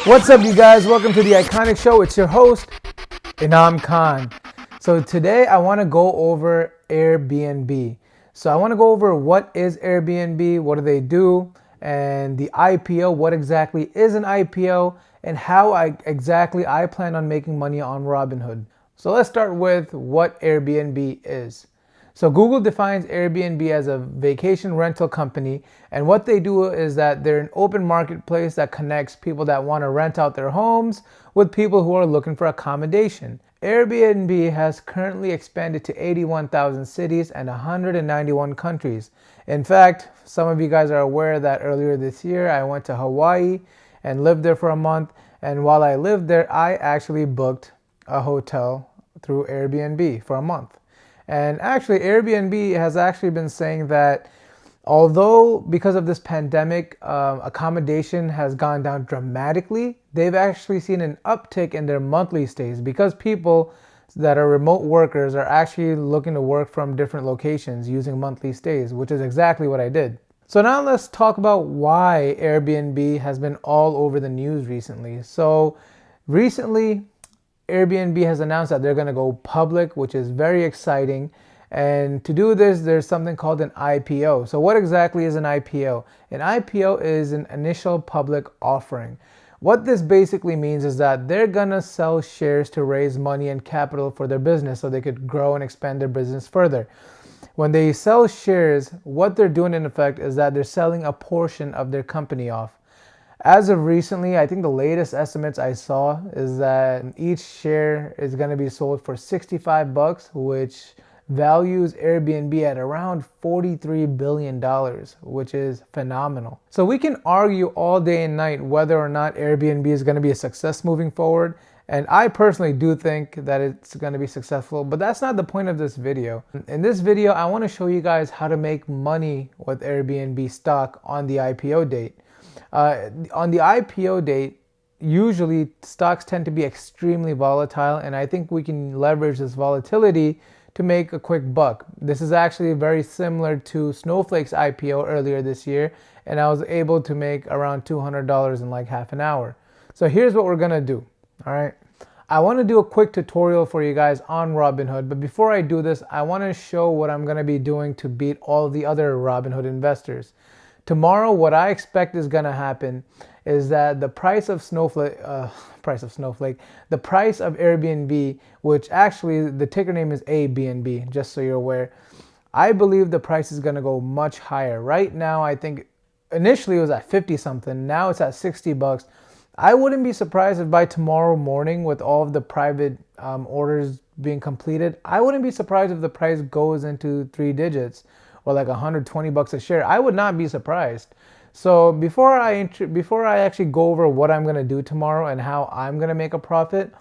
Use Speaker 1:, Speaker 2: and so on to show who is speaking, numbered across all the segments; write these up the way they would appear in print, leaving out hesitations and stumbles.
Speaker 1: What's up, you guys? Welcome to the Iconic Show. It's your host, Inam Khan. So today I want to go over Airbnb. So I want to go over what is Airbnb, what do they do, and the IPO, what exactly is an IPO, and how exactly I plan on making money on Robinhood. So let's start with what Airbnb is. So Google defines Airbnb as a vacation rental company, and what they do is that they're an open marketplace that connects people that want to rent out their homes with people who are looking for accommodation. Airbnb has currently expanded to 81,000 cities and 191 countries. In fact, some of you guys are aware that earlier this year I went to Hawaii and lived there for a month, and while I lived there, I actually booked a hotel through Airbnb for a month. And actually, Airbnb has actually been saying that although because of this pandemic, accommodation has gone down dramatically, they've actually seen an uptick in their monthly stays because people that are remote workers are actually looking to work from different locations using monthly stays, which is exactly what I did. So now let's talk about why Airbnb has been all over the news recently. So recently, Airbnb has announced that they're going to go public, which is very exciting. And to do this, there's something called an IPO. So what exactly is an IPO? An IPO is an initial public offering. What this basically means is that they're going to sell shares to raise money and capital for their business so they could grow and expand their business further. When they sell shares, what they're doing in effect is that they're selling a portion of their company off. As of recently, I think the latest estimates I saw is that each share is going to be sold for $65, which values Airbnb at around $43 billion, which is phenomenal. So we can argue all day and night whether or not Airbnb is going to be a success moving forward. And I personally do think that it's going to be successful, but that's not the point of this video. In this video, I want to show you guys how to make money with Airbnb stock on the IPO date. On the IPO date, usually stocks tend to be extremely volatile, and I think we can leverage this volatility to make a quick buck. This is actually very similar to Snowflake's IPO earlier this year, and I was able to make around $200 in like half an hour. So here's what we're gonna do, all right? I wanna do a quick tutorial for you guys on Robinhood, but before I do this, I wanna show what I'm gonna be doing to beat all the other Robinhood investors. Tomorrow, what I expect is going to happen is that the price of Snowflake, the price of Airbnb, which actually the ticker name is ABNB, just so you're aware, I believe the price is going to go much higher. Right now, I think initially it was at 50 something. Now it's at $60. I wouldn't be surprised if by tomorrow morning, with all of the private orders being completed, I wouldn't be surprised if the price goes into 3 digits. Or like $120 a share. I would not be surprised. So before I actually go over what I'm gonna do tomorrow and how I'm gonna make a profit,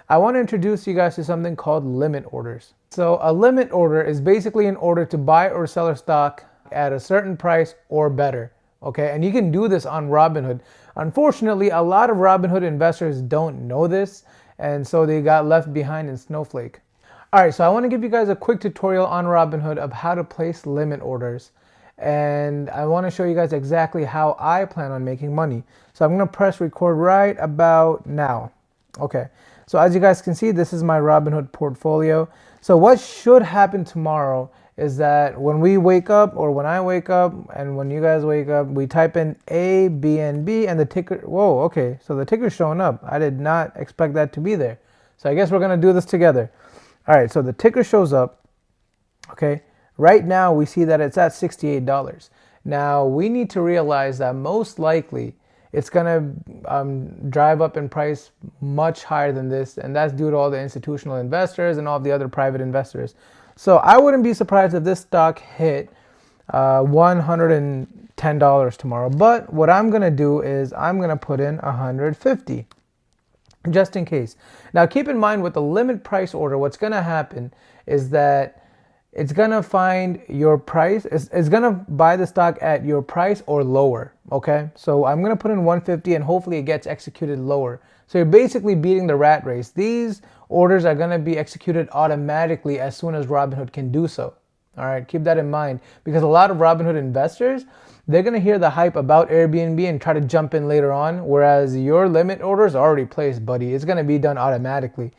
Speaker 1: I want to introduce you guys to something called limit orders. So a limit order is basically an order to buy or sell a stock at a certain price or better. Okay, and you can do this on Robinhood. Unfortunately, a lot of Robinhood investors don't know this, and so they got left behind in Snowflake. Alright, so I want to give you guys a quick tutorial on Robinhood of how to place limit orders. And I want to show you guys exactly how I plan on making money. So I'm going to press record right about now. Okay, so as you guys can see, this is my Robinhood portfolio. So what should happen tomorrow is that when we wake up, or when I wake up, and when you guys wake up, we type in ABNB and the ticker, whoa, okay, so the ticker's showing up. I did not expect that to be there. So I guess we're going to do this together. All right, so the ticker shows up, okay? Right now, we see that it's at $68. Now, we need to realize that most likely it's gonna drive up in price much higher than this, and that's due to all the institutional investors and all the other private investors. So I wouldn't be surprised if this stock hit $110 tomorrow, but what I'm gonna do is I'm gonna put in $150. Just in case. Now keep in mind with the limit price order, what's going to happen is that it's going to find your price, it's going to buy the stock at your price or lower, okay? So I'm going to put in 150 and hopefully it gets executed lower. So you're basically beating the rat race. These orders are going to be executed automatically as soon as Robinhood can do so. All right, keep that in mind because a lot of Robinhood investors, they're going to hear the hype about Airbnb and try to jump in later on, whereas your limit orders are already placed, buddy. It's going to be done automatically.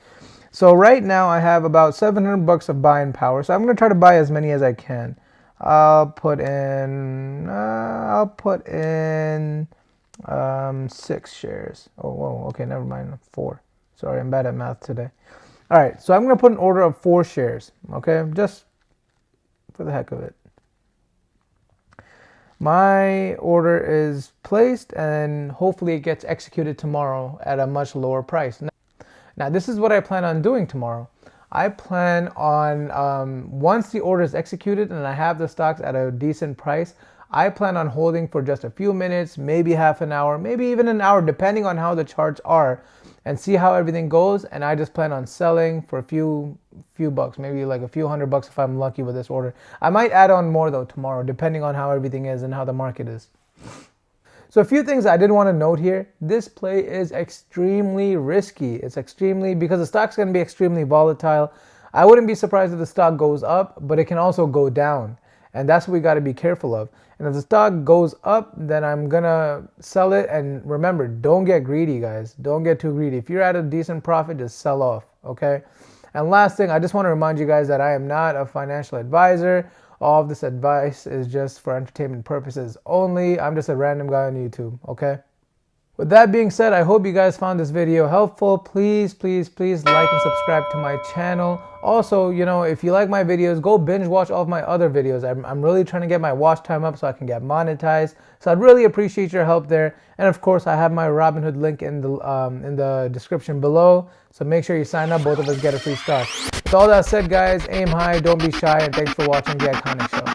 Speaker 1: So right now I have about 700 bucks of buying power. So I'm going to try to buy as many as I can. I'll put in 6 shares. Oh, whoa, okay, never mind. 4. Sorry, I'm bad at math today. All right, so I'm going to put an order of 4 shares, okay, just for the heck of it. My order is placed and hopefully it gets executed tomorrow at a much lower price. Now, this is what I plan on doing tomorrow. I plan on, once the order is executed and I have the stocks at a decent price, I plan on holding for just a few minutes, maybe half an hour, maybe even an hour, depending on how the charts are, and see how everything goes. And I just plan on selling for a few bucks, maybe like a few $100 if I'm lucky with this order. I might add on more though tomorrow, depending on how everything is and how the market is. So a few things I did want to note here. This play is extremely risky. It's extremely, because the stock's going to be extremely volatile. I wouldn't be surprised if the stock goes up, but it can also go down. And that's what we got to be careful of. And if the stock goes up, then I'm going to sell it. And remember, don't get greedy, guys. Don't get too greedy. If you're at a decent profit, just sell off, okay? And last thing, I just want to remind you guys that I am not a financial advisor. All of this advice is just for entertainment purposes only. I'm just a random guy on YouTube, okay? With that being said, I hope you guys found this video helpful. Please, please, please like and subscribe to my channel. Also, you know, if you like my videos, go binge watch all of my other videos. I'm really trying to get my watch time up so I can get monetized. So I'd really appreciate your help there. And of course, I have my Robinhood link in the description below. So make sure you sign up. Both of us get a free stock. With all that said, guys, aim high, don't be shy, and thanks for watching The Iconic Show.